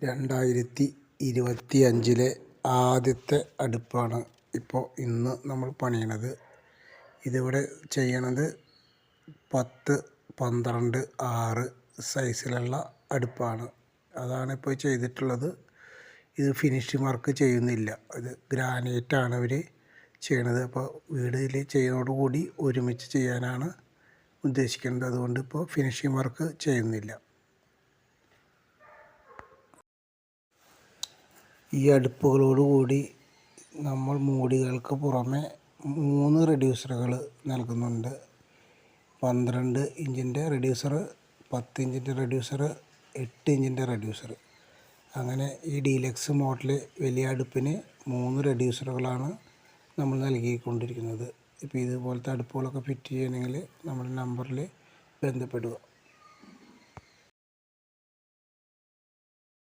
2025 ആദ്യത്തെ അടുപ്പാണ് ഇന്ന് നമ്മൾ പണിയണത്. ഇതിവിടെ ചെയ്യണത് 10, 12, 6 സൈസിലുള്ള അടുപ്പാണ്. അതാണ് ഇപ്പോൾ ചെയ്തിട്ടുള്ളത്. ഇത് ഫിനിഷിംഗ് വർക്ക് ചെയ്യുന്നില്ല, ഇത് ഗ്രാനൈറ്റാണ് ഇവർ ചെയ്യണത്. അപ്പോൾ വീടിൽ ചെയ്യുന്നതോടുകൂടി ഒരുമിച്ച് ചെയ്യാനാണ് ഉദ്ദേശിക്കുന്നത്. അതുകൊണ്ട് ഇപ്പോൾ ഫിനിഷിംഗ് വർക്ക് ചെയ്യുന്നില്ല. ഈ അടുപ്പുകളോടുകൂടി നമ്മൾ മൂടികൾക്ക് പുറമെ 3 റെഡ്യൂസറുകൾ നൽകുന്നുണ്ട്. 12 ഇഞ്ചിൻ്റെ റെഡ്യൂസർ, 10 ഇഞ്ചിൻ്റെ റെഡ്യൂസർ, 8 ഇഞ്ചിൻ്റെ റെഡ്യൂസർ. അങ്ങനെ ഈ ഡീലക്സ് മോഡൽ വലിയ അടുപ്പിന് 3 റെഡ്യൂസറുകളാണ് നമ്മൾ നൽകിക്കൊണ്ടിരിക്കുന്നത്. ഇപ്പോൾ ഇതുപോലത്തെ അടുപ്പുകളൊക്കെ ഫിറ്റ് ചെയ്യണമെങ്കിൽ നമ്മുടെ നമ്പറിൽ ബന്ധപ്പെടുക.